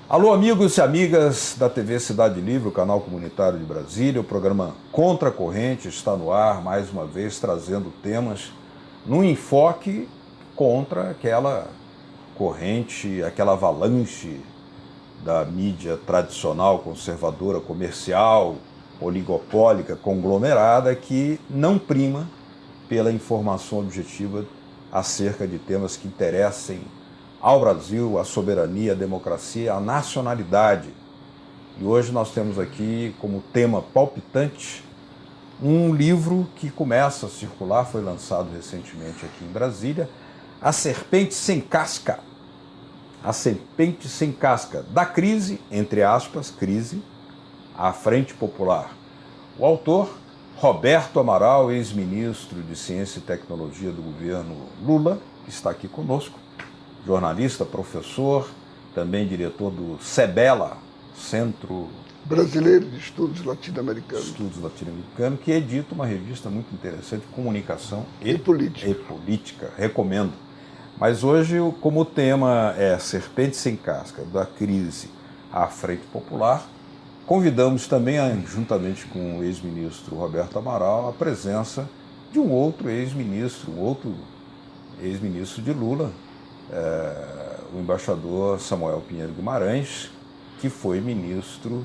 Alô, amigos e amigas da TV Cidade Livre, o canal comunitário de Brasília. O programa Contra a Corrente está no ar, mais uma vez trazendo temas num enfoque contra aquela corrente, aquela avalanche da mídia tradicional, conservadora, comercial, oligopólica, conglomerada, que não prima pela informação objetiva acerca de temas que interessem ao Brasil, à soberania, à democracia, à nacionalidade. E hoje nós temos aqui como tema palpitante um livro que começa a circular, foi lançado recentemente aqui em Brasília, A Serpente Sem Casca. A Serpente Sem Casca, da crise, entre aspas, crise, à Frente Popular. O autor, Roberto Amaral, ex-ministro de Ciência e Tecnologia do governo Lula, que está aqui conosco, jornalista, professor, também diretor do CEBELA, Centro Brasileiro de Estudos Latino-Americanos, que edita uma revista muito interessante, Comunicação e Política. Recomendo. Mas hoje, como o tema é Serpente Sem Casca, da crise à Frente Popular, convidamos também, juntamente com o ex-ministro Roberto Amaral, a presença de um outro ex-ministro de Lula, o embaixador Samuel Pinheiro Guimarães, que foi ministro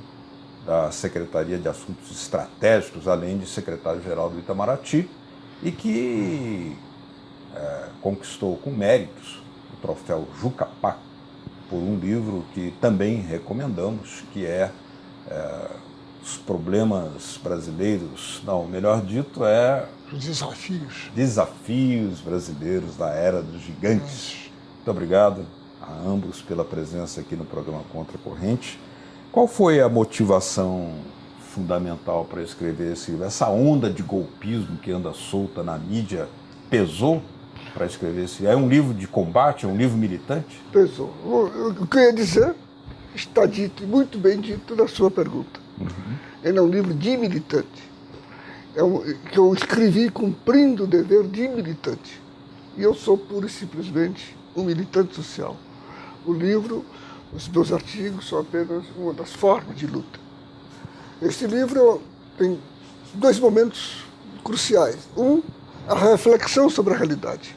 da Secretaria de Assuntos Estratégicos, além de secretário-geral do Itamaraty, e que conquistou com méritos o troféu Jucapá por um livro que também recomendamos, que é Os Problemas Brasileiros, não, melhor dito, os Desafios Brasileiros da Era dos Gigantes. Muito obrigado a ambos pela presença aqui no programa Contra a Corrente. Qual foi a motivação fundamental para escrever esse livro? Essa onda de golpismo que anda solta na mídia pesou para escrever esse livro? É um livro de combate, é um livro militante? Pesou. O que eu ia dizer está dito, muito bem dito na sua pergunta. Ele é um livro de militante. Que eu escrevi cumprindo o dever de militante. E eu sou pura e simplesmente um militante social. O livro, os meus artigos são apenas uma das formas de luta. Esse livro tem dois momentos cruciais. Um, a reflexão sobre a realidade,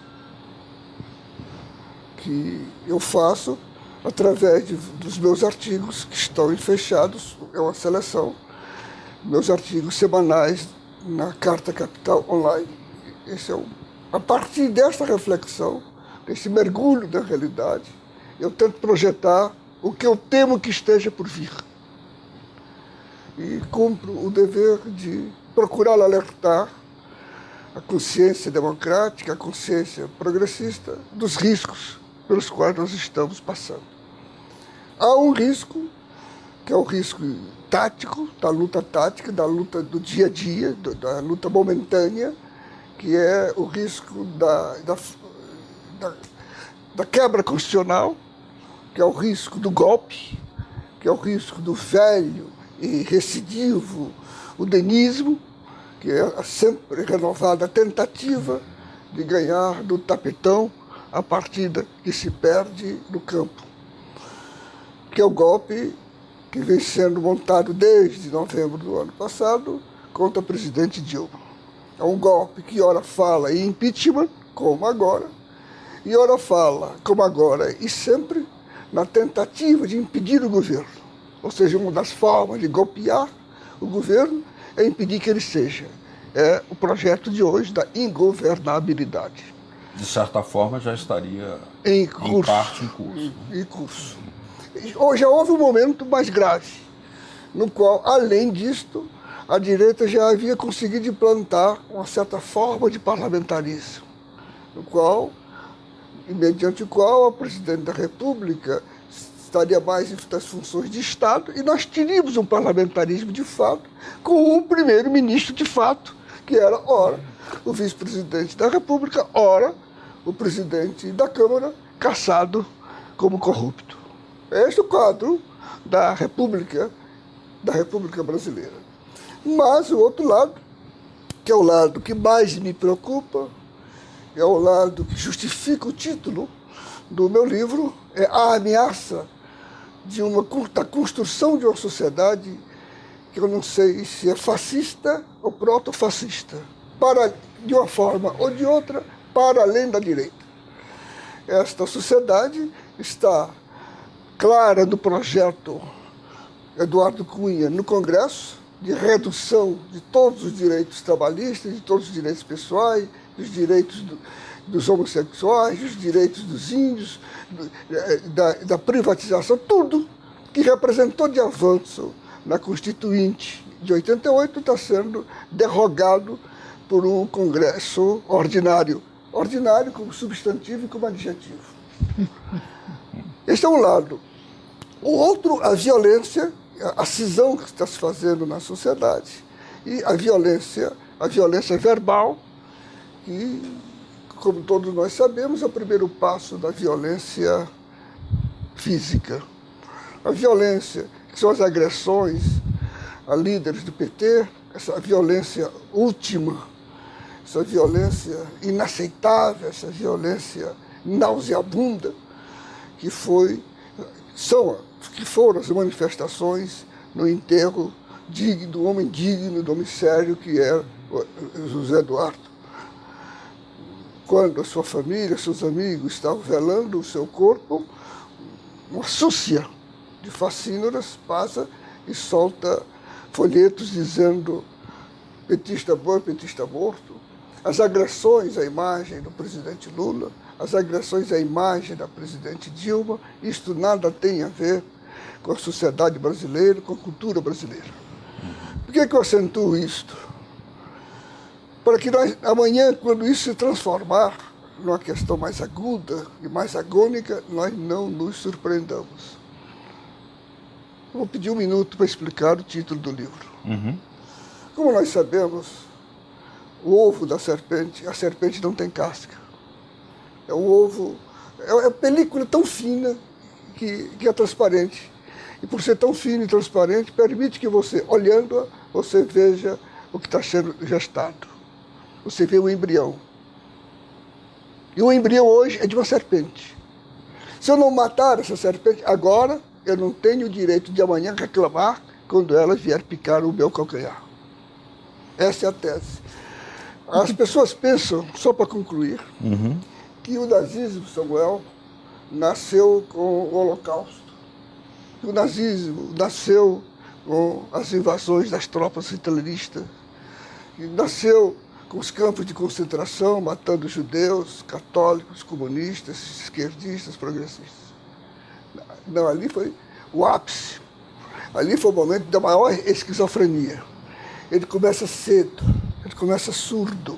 que eu faço através dos meus artigos que estão fechados, é uma seleção, meus artigos semanais na Carta Capital Online. A partir dessa reflexão, desse mergulho da realidade, eu tento projetar o que eu temo que esteja por vir. E cumpro o dever de procurar alertar a consciência democrática, a consciência progressista, dos riscos pelos quais nós estamos passando. Há um risco, que é o risco tático, da luta tática, da luta do dia a dia, da luta momentânea, que é o risco da quebra constitucional, que é o risco do golpe, que é o risco do velho e recidivo, o denismo, que é sempre renovada tentativa de ganhar do tapetão a partida que se perde no campo, que é o golpe que vem sendo montado desde novembro do ano passado contra o presidente Dilma. É um golpe que ora fala em impeachment, como agora, e ora fala, como agora e sempre, na tentativa de impedir o governo. Ou seja, uma das formas de golpear o governo é impedir que ele seja. É o projeto de hoje da ingovernabilidade. De certa forma, já estaria em parte em curso. Em curso. Hoje já houve um momento mais grave, no qual, além disto, a direita já havia conseguido implantar uma certa forma de parlamentarismo, mediante o qual a presidente da República estaria mais das funções de Estado, e nós teríamos um parlamentarismo de fato, com um primeiro-ministro de fato, que era, ora, o vice-presidente da República, ora, o presidente da Câmara, caçado como corrupto. Este é o quadro da República Brasileira. Mas o outro lado, que é o lado que mais me preocupa, é o lado que justifica o título do meu livro, é a ameaça da construção de uma sociedade que eu não sei se é fascista ou proto-fascista, de uma forma ou de outra, para além da direita. Esta sociedade está clara no projeto Eduardo Cunha no Congresso, de redução de todos os direitos trabalhistas, de todos os direitos pessoais, dos direitos dos homossexuais, dos direitos dos índios, da privatização, tudo que representou de avanço na Constituinte de 88 está sendo derrogado por um Congresso ordinário. Ordinário como substantivo e como adjetivo. Este é um lado. O outro, a violência, a cisão que está se fazendo na sociedade. E a violência verbal, que, como todos nós sabemos, é o primeiro passo da violência física. A violência, que são as agressões a líderes do PT, essa violência última, essa violência inaceitável, essa violência nauseabunda, que foram as manifestações no enterro do homem digno, do homem sério que é José Eduardo. Quando a sua família, seus amigos estavam velando o seu corpo, uma súcia de facínoras passa e solta folhetos dizendo petista bom, petista morto. As agressões à imagem do presidente Lula, as agressões à imagem da presidente Dilma, isto nada tem a ver com a sociedade brasileira, com a cultura brasileira. Por que eu acentuo isto? Para que nós, amanhã, quando isso se transformar numa questão mais aguda e mais agônica, nós não nos surpreendamos. Eu vou pedir um minuto para explicar o título do livro. Como nós sabemos, o ovo da serpente, a serpente não tem casca. É um ovo, é uma película tão fina que é transparente. E por ser tão fino e transparente, permite que você, olhando-a, você veja o que está sendo gestado. Você vê o embrião. E o embrião hoje é de uma serpente. Se eu não matar essa serpente agora, eu não tenho o direito de amanhã reclamar quando ela vier picar o meu calcanhar. Essa é a tese. As pessoas pensam, só para concluir, que o nazismo, Samuel, nasceu com o Holocausto. O nazismo nasceu com as invasões das tropas hitleristas, nasceu com os campos de concentração, matando judeus, católicos, comunistas, esquerdistas, progressistas. Não, ali foi o ápice. Ali foi o momento da maior esquizofrenia. Ele começa cedo, ele começa surdo,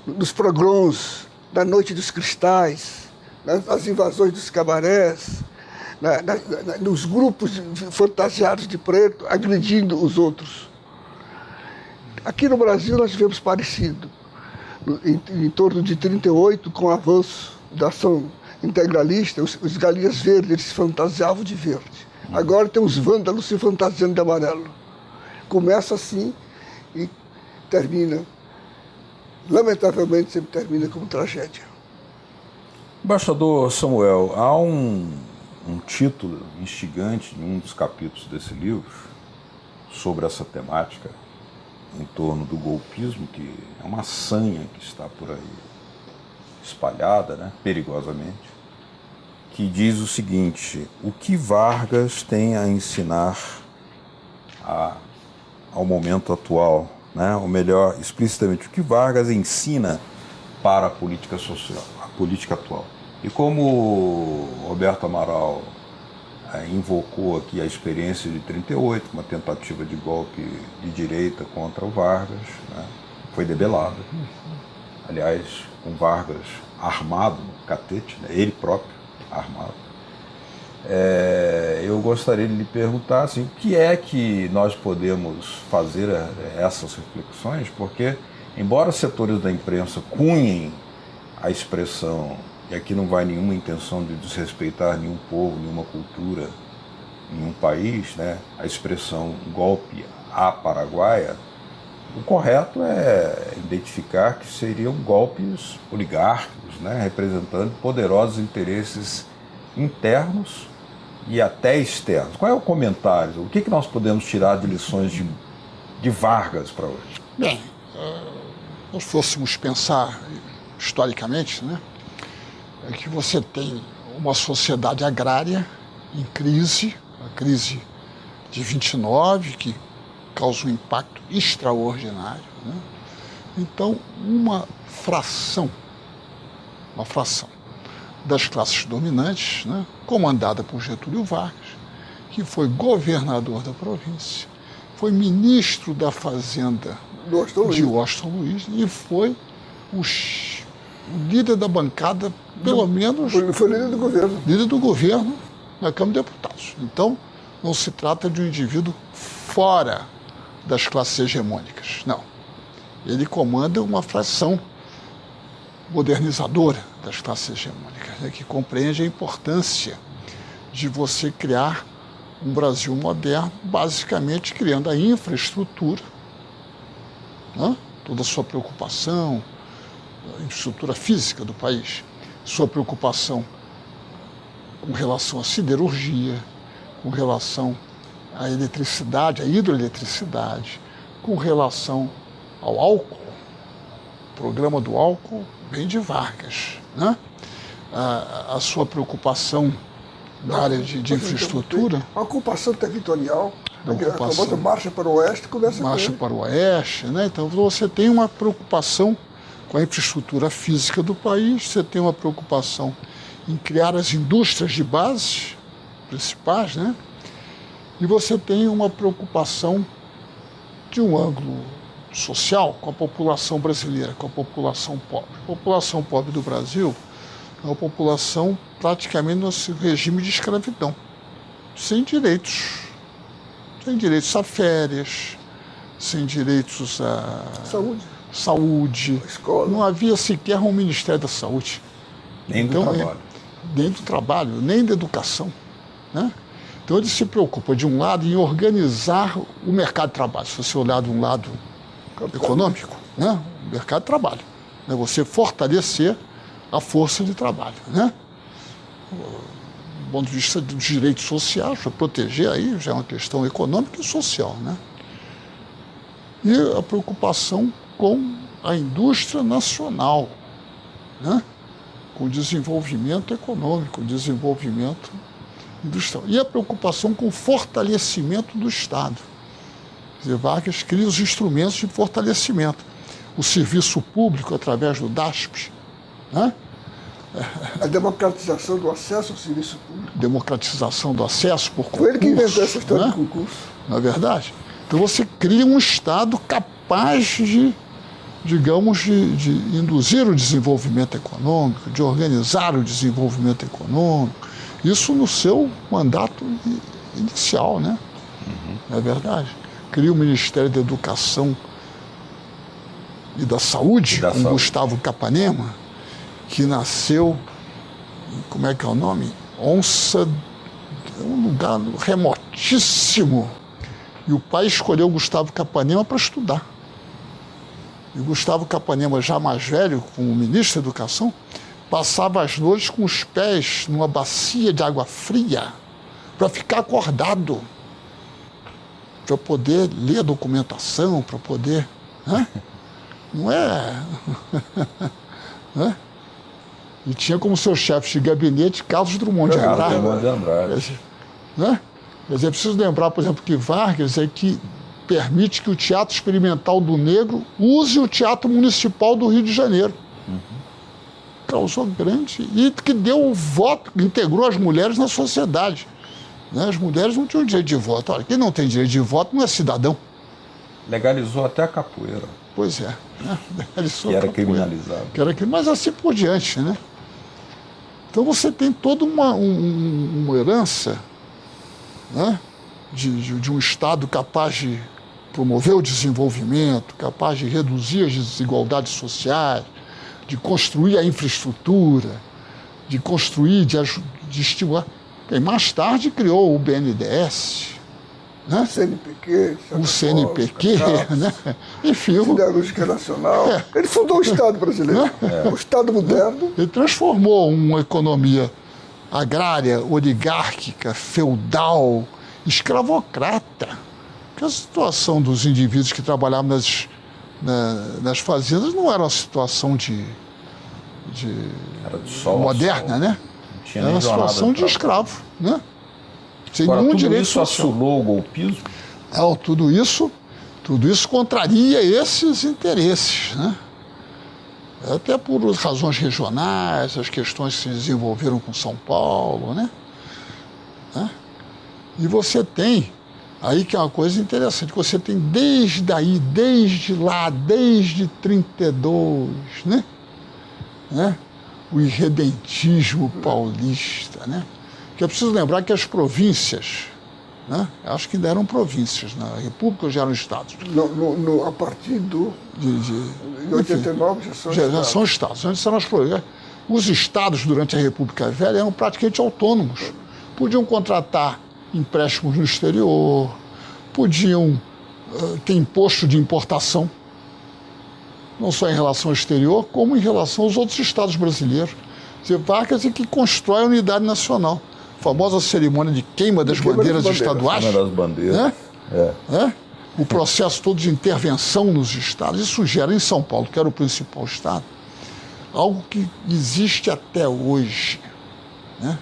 nos pogroms, na Noite dos Cristais, nas invasões dos cabarés, nos grupos fantasiados de preto, agredindo os outros. Aqui no Brasil nós tivemos parecido, em torno de 1938, com o avanço da ação integralista, os galinhas verdes eles se fantasiavam de verde. Agora tem os vândalos se fantasiando de amarelo. Começa assim e termina, lamentavelmente, sempre termina como tragédia. Embaixador Samuel, há um título instigante em um dos capítulos desse livro sobre essa temática em torno do golpismo, que é uma sanha que está por aí espalhada, né, perigosamente, que diz o seguinte: o que Vargas tem a ensinar ao momento atual, né? Ou melhor, explicitamente, o que Vargas ensina para a política social, a política atual. E como o Roberto Amaral invocou aqui a experiência de 1938, uma tentativa de golpe de direita contra o Vargas, né? Foi debelada. Aliás, com Vargas armado, catete, né? Ele próprio armado. Eu gostaria de lhe perguntar assim, o que é que nós podemos fazer essas reflexões, porque, embora setores da imprensa cunhem a expressão, e aqui não vai nenhuma intenção de desrespeitar nenhum povo, nenhuma cultura, nenhum país, né? A expressão golpe à paraguaia, o correto é identificar que seriam golpes oligárquicos, né? Representando poderosos interesses internos e até externos. Qual é o comentário? O que nós podemos tirar de lições de Vargas para hoje? Bem, se nós fôssemos pensar historicamente, né, é que você tem uma sociedade agrária em crise, a crise de 29, que causa um impacto extraordinário, né? Então, uma fração das classes dominantes, né, comandada por Getúlio Vargas, que foi governador da província, foi ministro da Fazenda de Washington Luiz e foi o líder da bancada, pelo menos... Foi líder do governo. Líder do governo na Câmara de Deputados. Então, não se trata de um indivíduo fora das classes hegemônicas, não. Ele comanda uma fração modernizadora das classes hegemônicas, né, que compreende a importância de você criar um Brasil moderno, basicamente criando a infraestrutura, né, toda a sua preocupação, a infraestrutura física do país, sua preocupação com relação à siderurgia, com relação à eletricidade, à hidroeletricidade, com relação ao álcool. O programa do álcool vem de Vargas, né? A sua preocupação na área de infraestrutura. A ocupação territorial, a famosa marcha para o oeste começa marcha para o oeste, né? Então você tem uma preocupação com a infraestrutura física do país, você tem uma preocupação em criar as indústrias de base principais, né? E você tem uma preocupação de um ângulo social com a população brasileira, com a população pobre. A população pobre do Brasil é uma população praticamente no regime de escravidão, sem direitos a férias, sem direitos a saúde. Escola. Não havia sequer um Ministério da Saúde. Nem do trabalho. Nem do trabalho, nem da educação, né? Então ele se preocupa, de um lado, em organizar o mercado de trabalho. Se você olhar de um lado econômico, né? O mercado de trabalho. Né? Você fortalecer a força de trabalho, né? Do ponto de vista dos direitos sociais, para proteger aí já é uma questão econômica e social, né? E a preocupação com a indústria nacional, né? Com o desenvolvimento econômico, o desenvolvimento industrial. E a preocupação com o fortalecimento do Estado. Quer dizer, Vargas cria os instrumentos de fortalecimento. O serviço público, através do DASP, né? A democratização do acesso ao serviço público. Democratização do acesso por concurso. Foi ele que inventou essa história, né? de concurso. Não é verdade? Então você cria um Estado capaz de, digamos, de induzir o desenvolvimento econômico, de organizar o desenvolvimento econômico. Isso no seu mandato inicial, né? Não é verdade? Cria o Ministério da Educação e da Saúde, com Gustavo Capanema, que nasceu, como é que é o nome? Onça, um lugar remotíssimo. E o pai escolheu Gustavo Capanema para estudar. E Gustavo Capanema, já mais velho, como ministro da Educação, passava as noites com os pés numa bacia de água fria para ficar acordado, para poder ler a documentação, para poder... Né? Não é... né? E tinha como seu chefe de gabinete Carlos Drummond de Andrade. Né? Quer dizer, é preciso lembrar, por exemplo, que Vargas é que permite que o Teatro Experimental do Negro use o Teatro Municipal do Rio de Janeiro. Causou grande... E que deu o voto, integrou as mulheres na sociedade. Né? As mulheres não tinham direito de voto. Olha, quem não tem direito de voto não é cidadão. Legalizou até a capoeira. Pois é. Né? Que era criminalizado. Mas assim por diante, né? Então você tem toda uma herança, né? de um Estado capaz de promover o desenvolvimento, capaz de reduzir as desigualdades sociais, de construir a infraestrutura, de construir, de estimular. E mais tarde criou o BNDES, né? O CNPq, né? Enfim, Siderúrgica Nacional. Ele fundou o Estado brasileiro, o Estado moderno. Ele transformou uma economia agrária, oligárquica, feudal, escravocrata. Porque a situação dos indivíduos que trabalhavam nas fazendas não era uma situação Era de sol moderna, né? Não tinha Era nem uma situação de escravo, né? Sem Agora, nenhum tudo direito isso social. assolou o golpismo? Não, tudo isso contraria esses interesses, né? Até por razões regionais, as questões que se desenvolveram com São Paulo, né? E você tem, aí que é uma coisa interessante, você tem desde lá, desde 32, né? O irredentismo paulista, né? Que eu preciso lembrar que as províncias, né? Acho que ainda eram províncias, na República ou já eram estados? A partir de 89 já são estados. Antes eram as províncias. Os estados, durante a República Velha, eram praticamente autônomos. Podiam contratar empréstimos no exterior, podiam ter imposto de importação, não só em relação ao exterior, como em relação aos outros estados brasileiros. Vargas é que constrói a unidade nacional. A famosa cerimônia de queima das bandeiras estaduais. Queima das bandeiras. O processo todo de intervenção nos estados, isso gera em São Paulo, que era o principal estado, algo que existe até hoje, né?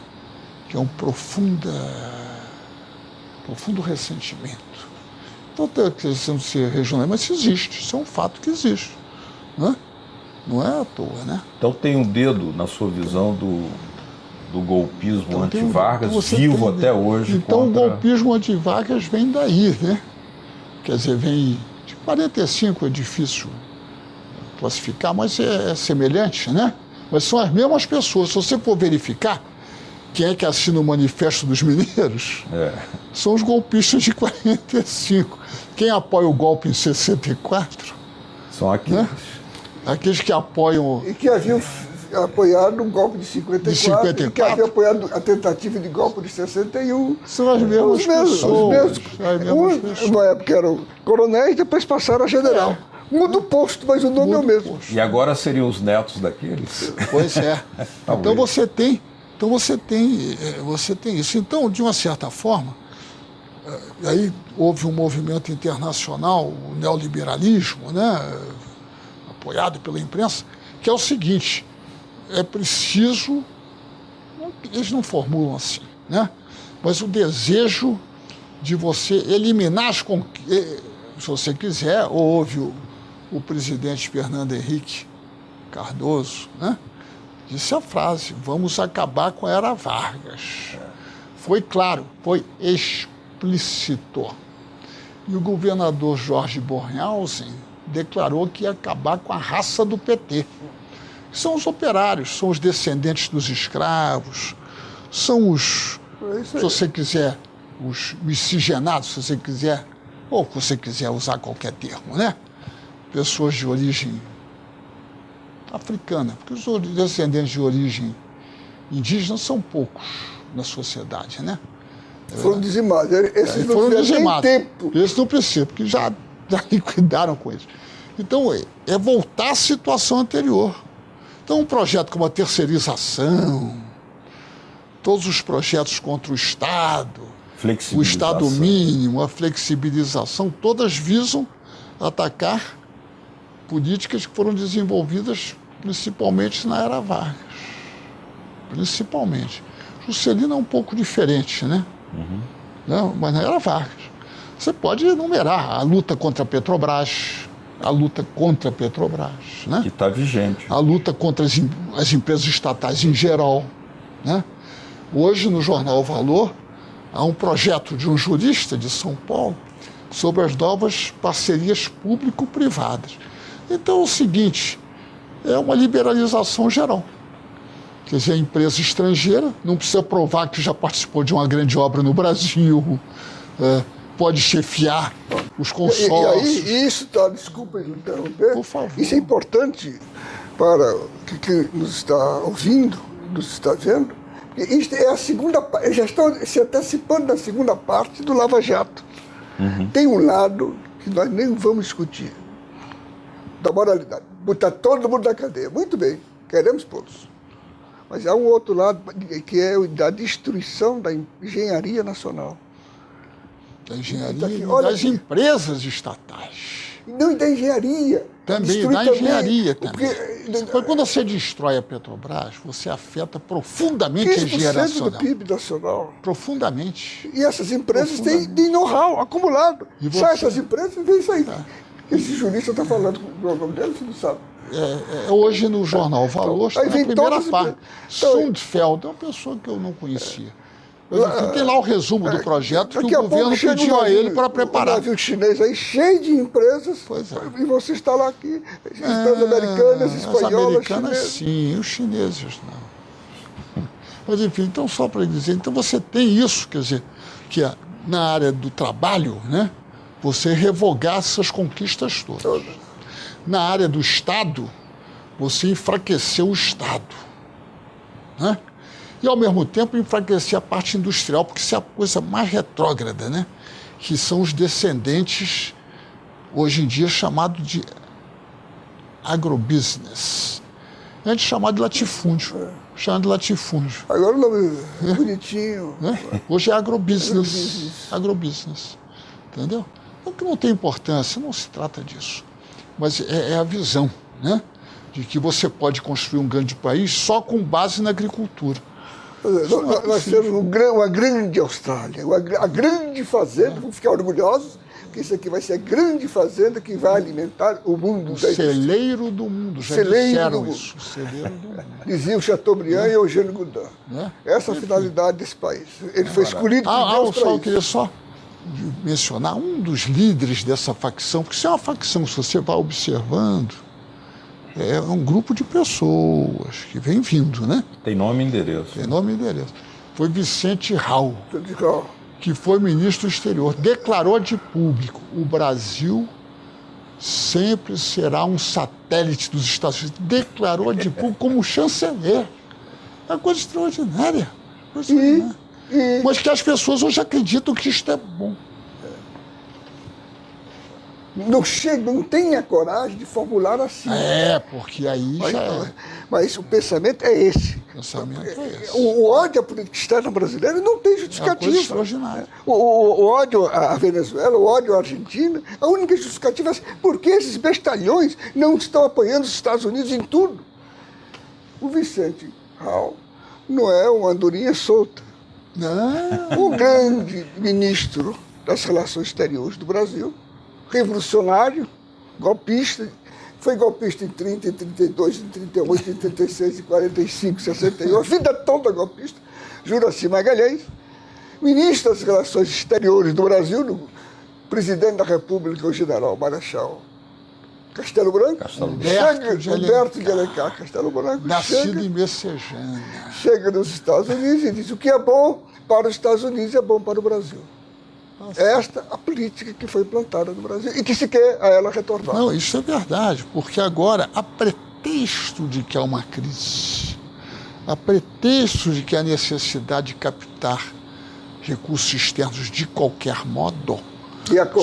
Que é um profundo ressentimento. Então, tem questão de ser regional, mas isso existe, isso é um fato que existe, né? Não é à toa, né? Então tem um dedo, na sua visão, do golpismo Então, anti-Vargas, vivo até hoje. Então o golpismo anti-Vargas vem daí, né? Quer dizer, vem de 45, é difícil classificar, mas é semelhante, né? Mas são as mesmas pessoas. Se você for verificar quem é que assina o Manifesto dos Mineiros, são os golpistas de 45. Quem apoia o golpe em 64? São aqueles. Né? Aqueles que apoiam... E que haviam apoiado o golpe de 54, e que haviam apoiado a tentativa de golpe de 61. São as mesmas pessoas. Na época eram coronéis, depois passaram a general. Muda o posto, mas o nome é o mesmo. E agora seriam os netos daqueles? Pois é. Então você tem isso. Então, de uma certa forma, aí houve um movimento internacional, o neoliberalismo, né, apoiado pela imprensa, que é o seguinte: é preciso, eles não formulam assim, né, mas o desejo de você eliminar as conquistas. Se você quiser, houve o presidente Fernando Henrique Cardoso, né, disse a frase: vamos acabar com a era Vargas. Foi claro, foi explícito. E o governador Jorge Bornhausen declarou que ia acabar com a raça do PT. São os operários, são os descendentes dos escravos, são os, se você quiser, os miscigenados, se você quiser, ou se você quiser usar qualquer termo, né? Pessoas de origem africana, porque os descendentes de origem indígena são poucos na sociedade, né? Foram dizimados. Esses não foram tiveram nem tempo. Esses não precisam, porque já liquidaram com eles. Então, é voltar à situação anterior. Então, um projeto como a terceirização, todos os projetos contra o Estado, o Estado mínimo, a flexibilização, todas visam atacar políticas que foram desenvolvidas principalmente na era Vargas. Principalmente. Juscelino é um pouco diferente, né? Não, mas na era Vargas. Você pode enumerar a luta contra a Petrobras, né? Que está vigente. A luta contra as empresas estatais em geral, né? Hoje, no jornal Valor, há um projeto de um jurista de São Paulo sobre as novas parcerias público-privadas. Então é o seguinte, é uma liberalização geral. Quer dizer, a empresa estrangeira não precisa provar que já participou de uma grande obra no Brasil, pode chefiar os consórcios. E aí, isso, desculpa interromper, por favor. Isso é importante para quem nos está ouvindo, nos está vendo, porque isso é a segunda parte, já estão se antecipando da segunda parte do Lava Jato. Tem um lado que nós nem vamos discutir, da moralidade, botar todo mundo na cadeia. Muito bem, queremos todos. Mas há um outro lado, que é o da destruição da engenharia nacional. Da engenharia Aqui, e olha das aqui. empresas estatais. Não, e da engenharia. Também, Destruir da engenharia também. Porque Quando você destrói a Petrobras, você afeta profundamente a 15% engenharia do nacional. PIB nacional. Profundamente. E essas empresas têm know-how acumulado. E Sai você- essas empresas e vem isso aí. Esse jurista está falando com o nome dele, você não sabe. Hoje no jornal Valor está aí na vem primeira todas as parte. empresas. Então, Sundfeld é uma pessoa que eu não conhecia. Mas, enfim, tem lá o resumo do projeto que daqui o a pouco governo chega pediu um a ele navio- para preparar. Um navio chinês aí cheio de empresas. Pois é. E você está lá aqui, empresas americanas, As espanholas, americanas chinesas. sim, os chineses não. Mas enfim, então só para dizer, então você tem isso, quer dizer, que na área do trabalho, né, você revogar essas conquistas todas. Na área do Estado, você enfraqueceu o Estado, né? E ao mesmo tempo enfraquecer a parte industrial, porque isso é a coisa mais retrógrada, né? Que são os descendentes, hoje em dia chamado de agrobusiness. Antes chamado de latifúndio. Chamado de latifúndio. Agora o nome bonitinho. Né? Hoje é agrobusiness. Agrobusiness. Entendeu? Então, que não tem importância, não se trata disso. Mas é a visão, né? De que você pode construir um grande país só com base na agricultura. Nós temos uma grande Austrália, a grande fazenda, vamos ficar orgulhosos, que isso aqui vai ser a grande fazenda que vai alimentar o mundo. O celeiro do mundo, já disseram isso. O celeiro do mundo. Dizia o Chateaubriand e Eugênio Goudin. Essa é a finalidade desse país. Ele foi escolhido por Deus para eu isso. queria só mencionar um dos líderes dessa facção, porque isso é uma facção, se você vai observando, é um grupo de pessoas que vem vindo, né? Tem nome e endereço. Tem nome e endereço. Foi Vicente Hall, Radical. que foi ministro do exterior, declarou de público: o Brasil sempre será um satélite dos Estados Unidos. Declarou de público como chanceler. É uma coisa extraordinária. Mas que as pessoas hoje acreditam que isto é bom. Não tem a coragem de formular assim. Porque aí já é. Mas o pensamento é esse. O pensamento é esse. O ódio à política externa brasileira não tem É uma coisa justificativa. extraordinária. O ódio à Venezuela, o ódio à Argentina, a única justificativa é por que esses bestalhões não estão apoiando os Estados Unidos em tudo. O Vicente Hall não é uma andorinha solta. Não. O grande ministro das Relações Exteriores do Brasil, revolucionário, golpista, foi golpista em 30, em 32, em 38, em 36, em 45, 61, a vida toda golpista, Juracy Magalhães, ministro das Relações Exteriores do Brasil, presidente da República, o general Marechal Castelo Branco, Humberto de Alencar Castelo Branco, Nascido em Messejana. chega nos Estados Unidos e diz: o que é bom para os Estados Unidos é bom para o Brasil. Esta a política que foi implantada no Brasil e que se quer a ela retornar. Não, isso é verdade, porque agora, a pretexto de que há uma crise, a pretexto de que há necessidade de captar recursos externos de qualquer modo,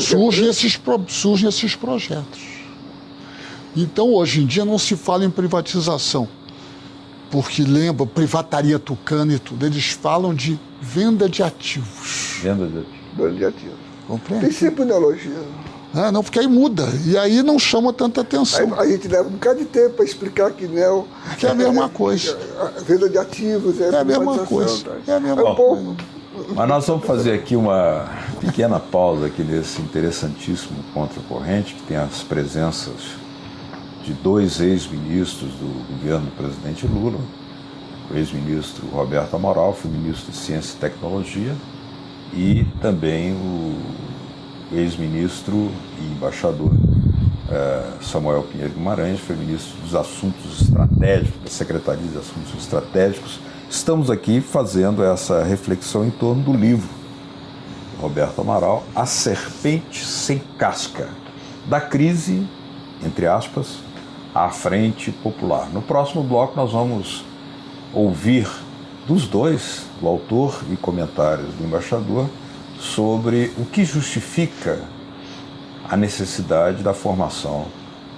surgem esses projetos. Então, hoje em dia, não se fala em privatização, porque lembra, privataria tucana e tudo, eles falam de venda de ativos. Venda de ativos. Compreende? Tem sempre neologia. Não, porque aí muda, e aí não chama tanta atenção. Aí a gente leva um bocado de tempo para explicar que neo... Que é a mesma coisa. A venda de ativos, É a mesma coisa. É a mesma coisa. Mas nós vamos fazer aqui uma pequena pausa aqui nesse interessantíssimo contracorrente, que tem as presenças de dois ex-ministros do governo do presidente Lula, o ex-ministro Roberto Amaral, foi ministro de Ciência e Tecnologia, e também o ex-ministro e embaixador Samuel Pinheiro Guimarães, foi ministro dos Assuntos Estratégicos, da Secretaria de Assuntos Estratégicos. Estamos aqui fazendo essa reflexão em torno do livro de Roberto Amaral, A Serpente Sem Casca, da crise, entre aspas, à frente popular. No próximo bloco nós vamos ouvir dos dois, do autor e comentários do embaixador, sobre o que justifica a necessidade da formação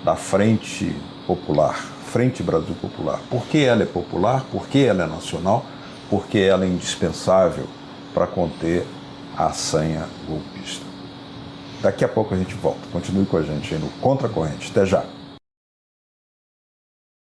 da Frente Popular, Frente Brasil Popular. Por que ela é popular? Por que ela é nacional? Porque ela é indispensável para conter a sanha golpista. Daqui a pouco a gente volta. Continue com a gente aí no Contra a Corrente. Até já.